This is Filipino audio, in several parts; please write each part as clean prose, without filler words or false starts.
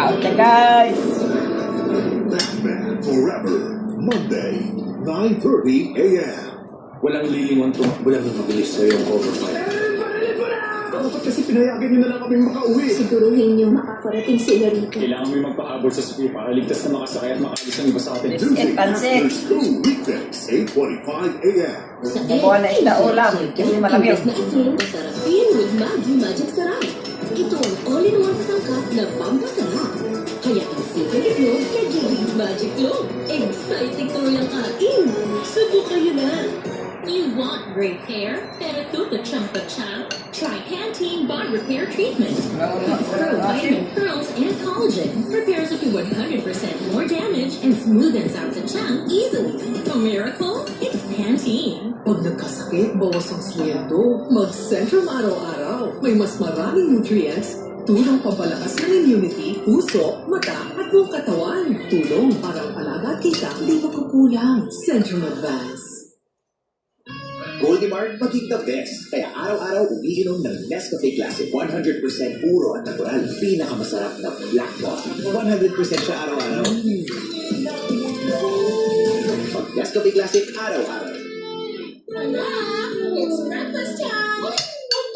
Okay guys! Batman Forever, Monday, 9:30 a.m. Walang lilingon tumakbo lang mabilis sa'yo ang overfire. Dapat kasi pinayagan niyo na lang kaming makauwi. Siguruhin niyo makakarating sila rito. Kailangan may magpahabol sa speed para ligtas na makasakay at makaalis ang iba sa atin. Tuesday Pansik. after school weekdays, 8:45 a.m. Sa Bubuha na isda ulam. Kasi malamig. Imbes na asin, masarapin with Maggi Magic Sarap. Ito ang all-in-one sangkap na pampasarap. Kaya ang secret itlog, lagyan with Magic Loaf. Exciting tuloy ang akin. Subukan niyo na. You want great hair? Pero champa-champ? Try Pantene Bond Repair Treatment. Pro vitamin curls and collagen repairs up to 100% more damage and smoothens out the champ easily. A miracle? It's Pantene. Pag nagkasakit, bawas ang sweldo. Mag-Centrum araw-araw. May mas maraming nutrients, tulong pampalakas ng immunity, puso, mata, at buong katawan. Tulong para ang alaga at kita hindi magkukulang. Centrum Advance. Goldie Mart maging the best. Kaya araw-araw umiinom ng Nescafe Classic 100% puro at natural. Pinakamasarap na black coffee. 100% siya araw-araw. Mag Nescafe Classic araw-araw. Anak, it's breakfast time!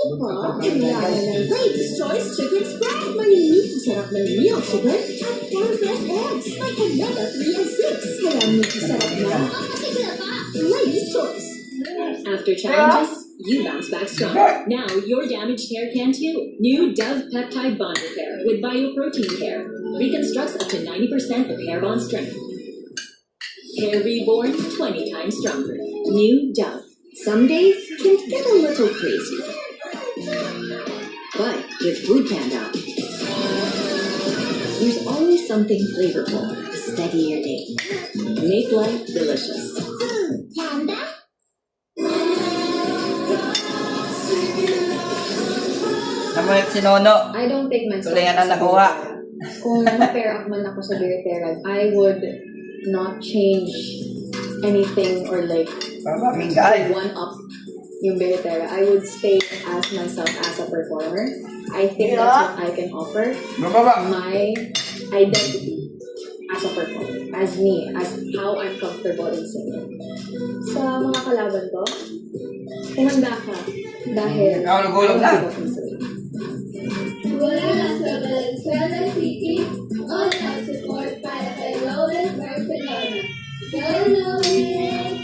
Ito pa, kailangan ng Latest Choice Chicken Spread. Maninit sarap ng real chicken at 4 fresh eggs. May omega 3 and 6. Kaya sarap na. Latest Choice. After challenges, you bounce back strong. Now your damaged hair can too. New Dove Peptide Bond Repair with Bioprotein Care reconstructs up to 90% of hair bond strength. Hair reborn 20 times stronger. New Dove. Some days can get a little crazy. But with Food Panda, there's always something flavorful to steady your day. Make life delicious. Panda? Namulit si Nono. I don't take myself Tuloy nga na as a nakuha. beer. Kung ma-pair up man ako sa Beertera, I would not change anything or like Mamaming guys. one up yung Beertera. I would stay as myself as a performer. I think that's what I can offer. Bababa. My identity as a performer. As me. As how I'm comfortable in singing. Sa mga kalaban ko, kumanda ka dahil Ikaw, nagulog na. I was singing. Wala na sa Valenzuela City, all out support para kay Lawrence Barcelona. Go Lawrence!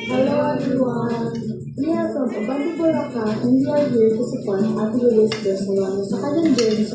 Hello everyone! We are from Abang Bulacan and we are here to support Ate Luis Barcelona sa kanyang journey sa